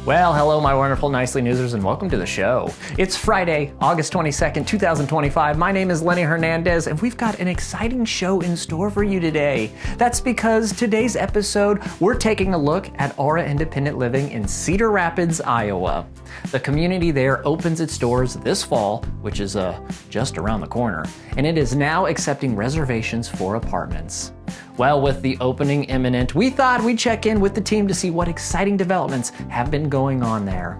Well, hello, my wonderful Nicely Newsers, and welcome to the show. It's Friday, August 22nd, 2025. My name is Lenny Hernandez, and we've got an exciting show in store for you today. That's because today's episode, we're taking a look at Aura Independent Living in Cedar Rapids, Iowa. The community there opens its doors this fall, which is just around the corner, and it is now accepting reservations for apartments. Well, with the opening imminent, we thought we'd check in with the team to see what exciting developments have been going on there.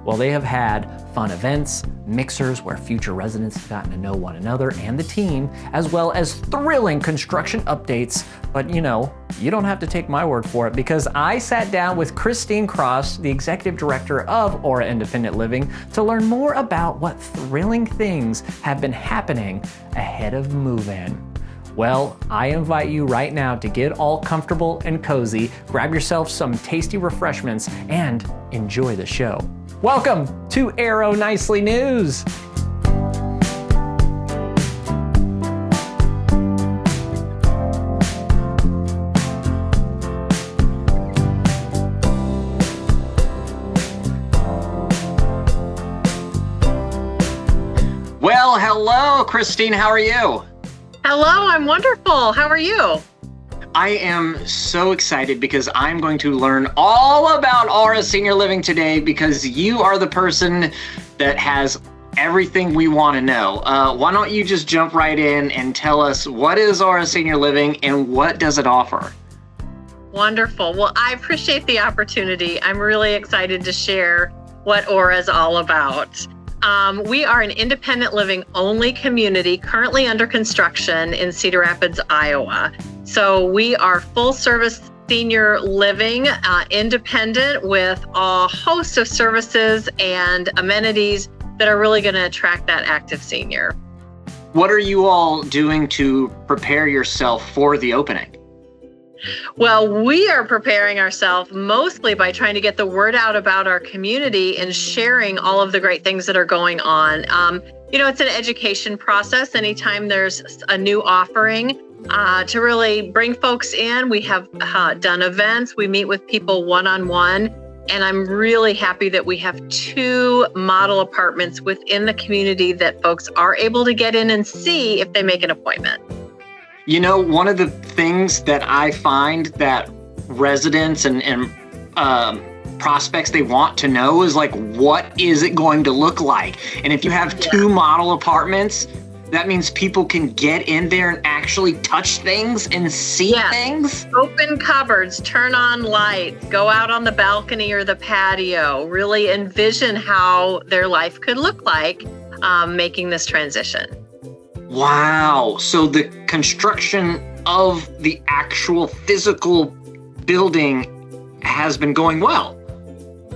Well, they have had fun events, mixers where future residents have gotten to know one another and the team, as well as thrilling construction updates. But you don't have to take my word for it, because I sat down with Christine Cross, the executive director of Aura Independent Living, to learn more about what thrilling things have been happening ahead of move-in. Well, I invite you right now to get all comfortable and cozy, grab yourself some tasty refreshments, and enjoy the show. Welcome to Aero Nicely News. Well, hello, Christine. How are you? Hello, I'm wonderful. How are you? I am so excited because I'm going to learn all about Aura Senior Living today, because you are the person that has everything we want to know. Why don't you just jump right in and tell us, what is Aura Senior Living and what does it offer? Wonderful. Well, I appreciate the opportunity. I'm really excited to share what Aura is all about. We are an independent living only community currently under construction in Cedar Rapids, Iowa. So we are full service senior living, independent, with a host of services and amenities that are really going to attract that active senior. What are you all doing to prepare yourself for the opening? Well, we are preparing ourselves mostly by trying to get the word out about our community and sharing all of the great things that are going on. It's an education process anytime there's a new offering to really bring folks in. We have done events. We meet with people one-on-one, and I'm really happy that we have 2 model apartments within the community that folks are able to get in and see if they make an appointment. One of the things that I find that residents and prospects, they want to know is, like, what is it going to look like? And if you have 2 model apartments, that means people can get in there and actually touch things and see things. Open cupboards, turn on lights, go out on the balcony or the patio, really envision how their life could look like making this transition. Wow. So the construction of the actual physical building has been going well.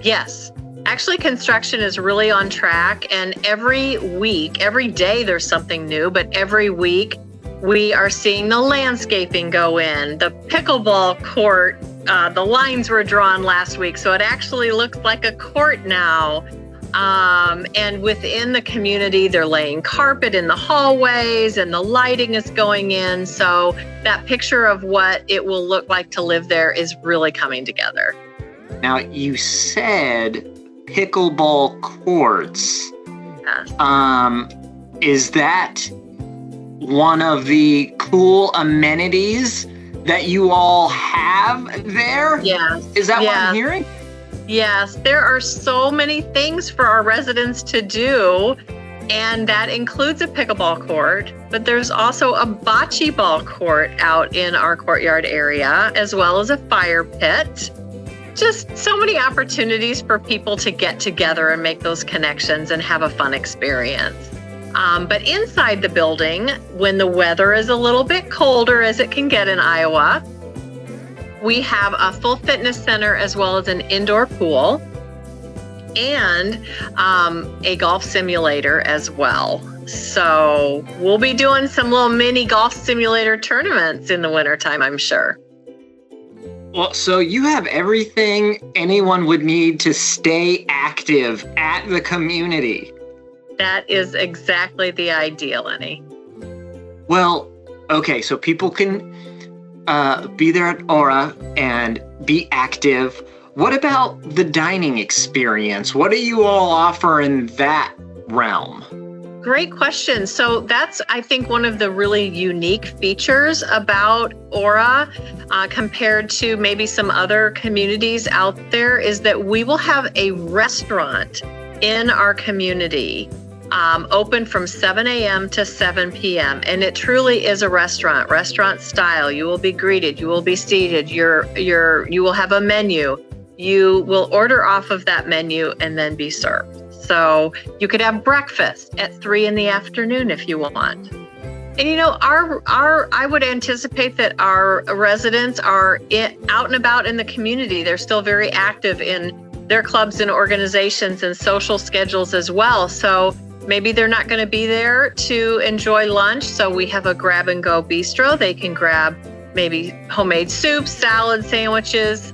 Yes. Actually, construction is really on track. And every day there's something new, but every week we are seeing the landscaping go in, the pickleball court. The lines were drawn last week, so it actually looks like a court now. And within the community, they're laying carpet in the hallways and the lighting is going in. So that picture of what it will look like to live there is really coming together. Now, you said pickleball courts. Yes. Is that one of the cool amenities that you all have there? Yes. Is that what I'm hearing? Yes, there are so many things for our residents to do, and that includes a pickleball court, but there's also a bocce ball court out in our courtyard area, as well as a fire pit. Just so many opportunities for people to get together and make those connections and have a fun experience. But inside the building, when the weather is a little bit colder, as it can get in Iowa, we have a full fitness center as well as an indoor pool and a golf simulator as well. So we'll be doing some little mini golf simulator tournaments in the wintertime, I'm sure. Well, so you have everything anyone would need to stay active at the community. That is exactly the idea, Lenny. Well, okay, so people can be there at Aura and be active. what about the dining experience? What do you all offer in that realm? Great question. So that's, I think, one of the really unique features about Aura compared to maybe some other communities out there is that we will have a restaurant in our community open from 7 a.m. to 7 p.m. And it truly is a restaurant style. You will be greeted, you will be seated, you will have a menu. You will order off of that menu and then be served. So you could have breakfast at 3 p.m. if you want. And I would anticipate that our residents are out and about in the community. They're still very active in their clubs and organizations and social schedules as well. So maybe they're not going to be there to enjoy lunch. So we have a grab and go bistro. They can grab maybe homemade soups, salads, sandwiches,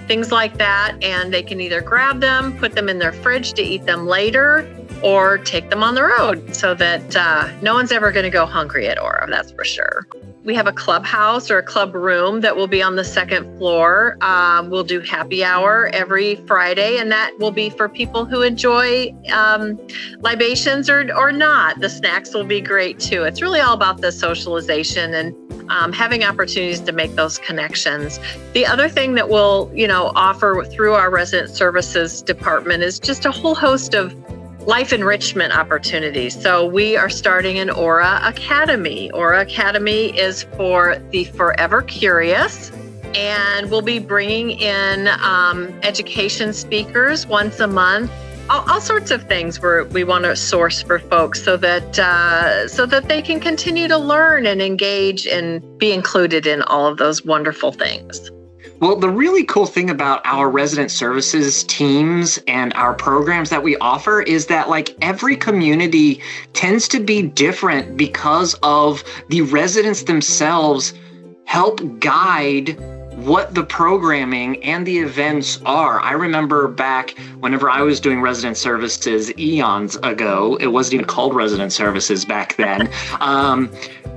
things like that, and they can either grab them, put them in their fridge to eat them later, or take them on the road so that no one's ever going to go hungry at Aura, that's for sure. We have a clubhouse or a club room that will be on the second floor. We'll do happy hour every Friday, and that will be for people who enjoy libations or not. The snacks will be great too. It's really all about the socialization and having opportunities to make those connections. The other thing that we'll, offer through our resident services department is just a whole host of life enrichment opportunities. So we are starting an Aura Academy. Aura Academy is for the forever curious, and we'll be bringing in education speakers once a month. All sorts of things we want to source for folks so that they can continue to learn and engage and be included in all of those wonderful things. Well, the really cool thing about our resident services teams and our programs that we offer is that every community tends to be different because of the residents themselves help guide what the programming and the events are. I remember back whenever I was doing resident services eons ago, it wasn't even called resident services back then.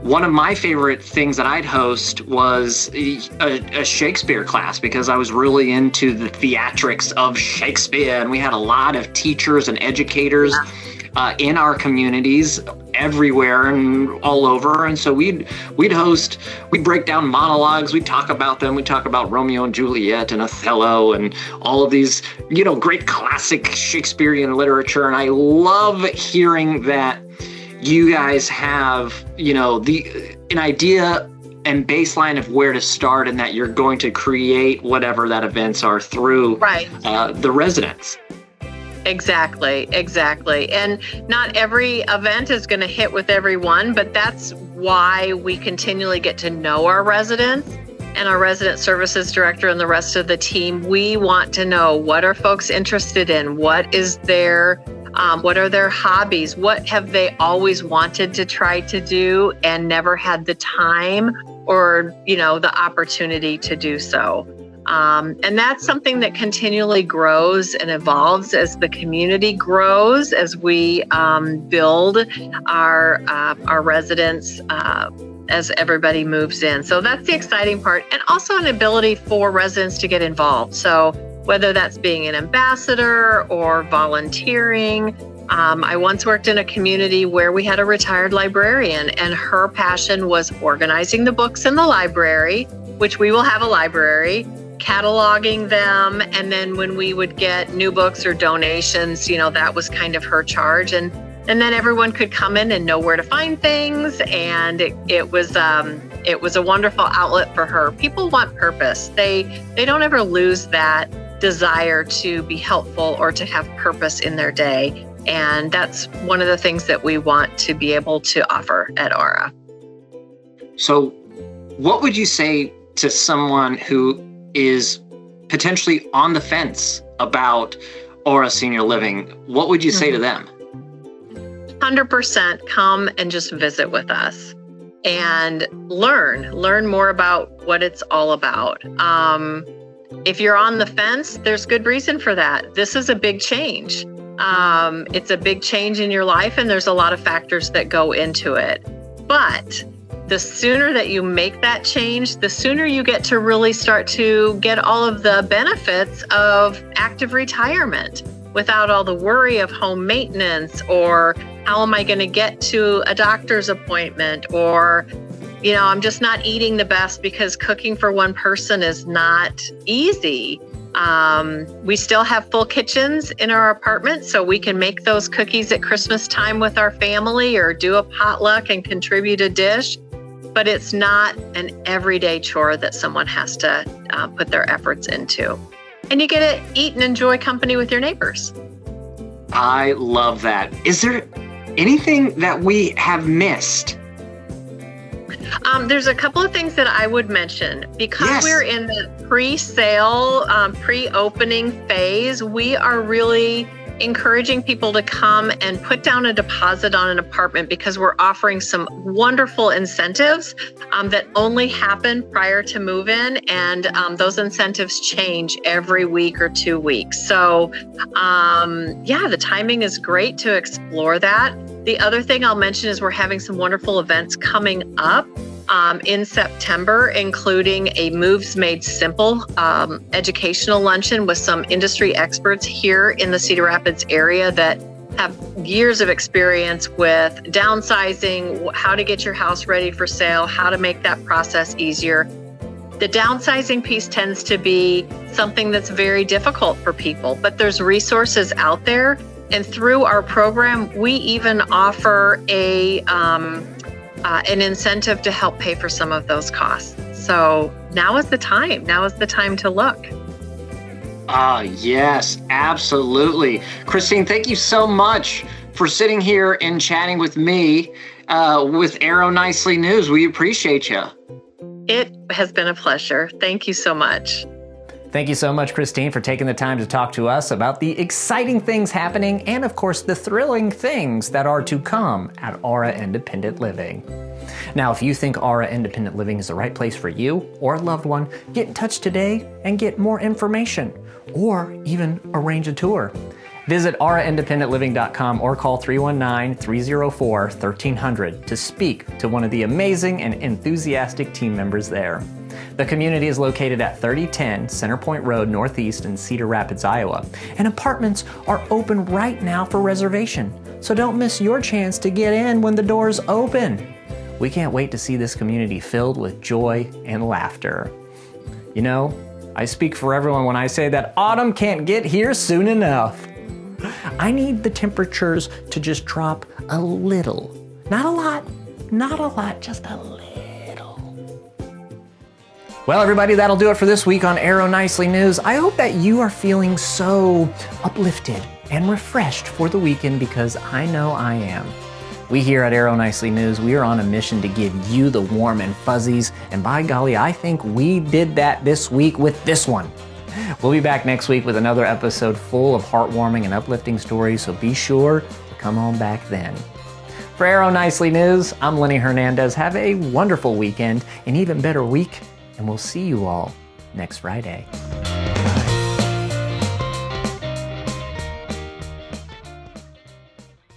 One of my favorite things that I'd host was a Shakespeare class because I was really into the theatrics of Shakespeare, and we had a lot of teachers and educators in our communities everywhere and all over. And so we'd break down monologues, we'd talk about them, we'd talk about Romeo and Juliet and Othello and all of these, great classic Shakespearean literature. And I love hearing that you guys have, an idea and baseline of where to start, and that you're going to create whatever that events are through the residents. Exactly. And not every event is going to hit with everyone, but that's why we continually get to know our residents and our resident services director and the rest of the team. We want to know, what are folks interested in? What is what are their hobbies? What have they always wanted to try to do and never had the time or, the opportunity to do so? And that's something that continually grows and evolves as the community grows, as we build our residents as everybody moves in. So that's the exciting part, and also an ability for residents to get involved. So whether that's being an ambassador or volunteering. I once worked in a community where we had a retired librarian, and her passion was organizing the books in the library, which we will have a library, cataloging them, and then when we would get new books or donations, that was kind of her charge, and then everyone could come in and know where to find things, and it was a wonderful outlet for her. People want purpose. They don't ever lose that desire to be helpful or to have purpose in their day, and that's one of the things that we want to be able to offer at Aura. So what would you say to someone who is potentially on the fence about Aura Senior Living? What would you say to them? 100% come and just visit with us and learn more about what it's all about. If you're on the fence, there's good reason for that. This is a big change. It's a big change in your life, and there's a lot of factors that go into it. But the sooner that you make that change, the sooner you get to really start to get all of the benefits of active retirement without all the worry of home maintenance, or how am I going to get to a doctor's appointment, or, I'm just not eating the best because cooking for one person is not easy. We still have full kitchens in our apartment, so we can make those cookies at Christmas time with our family or do a potluck and contribute a dish. But it's not an everyday chore that someone has to put their efforts into. And you get to eat and enjoy company with your neighbors. I love that. Is there anything that we have missed? There's a couple of things that I would mention. Because Yes. we're in the pre-sale, pre-opening phase, we are really encouraging people to come and put down a deposit on an apartment, because we're offering some wonderful incentives that only happen prior to move-in, and those incentives change every week or 2 weeks. So the timing is great to explore that. The other thing I'll mention is we're having some wonderful events coming up in September, including a Moves Made Simple educational luncheon with some industry experts here in the Cedar Rapids area that have years of experience with downsizing, how to get your house ready for sale, how to make that process easier. The downsizing piece tends to be something that's very difficult for people, but there's resources out there. And through our program, we even offer an incentive to help pay for some of those costs. So now is the time. Now is the time to look. Yes, absolutely. Christine, thank you so much for sitting here and chatting with me with Arrow Nicely News. We appreciate you. It has been a pleasure. Thank you so much. Thank you so much, Christine, for taking the time to talk to us about the exciting things happening and, of course, the thrilling things that are to come at Aura Independent Living. Now, if you think Aura Independent Living is the right place for you or a loved one, get in touch today and get more information, or even arrange a tour. Visit auraindependentliving.com or call 319-304-1300 to speak to one of the amazing and enthusiastic team members there. The community is located at 3010 Centerpoint Road Northeast in Cedar Rapids, Iowa, and apartments are open right now for reservation, so don't miss your chance to get in when the doors open. We can't wait to see this community filled with joy and laughter. I speak for everyone when I say that autumn can't get here soon enough. I need the temperatures to just drop a little. Not a lot, just a little. Well, everybody, that'll do it for this week on Arrow Nicely News. I hope that you are feeling so uplifted and refreshed for the weekend, because I know I am. We here at Arrow Nicely News, we are on a mission to give you the warm and fuzzies, and by golly, I think we did that this week with this one. We'll be back next week with another episode full of heartwarming and uplifting stories, so be sure to come on back then. For Arrow Nicely News, I'm Lenny Hernandez. Have a wonderful weekend, an even better week, and we'll see you all next Friday.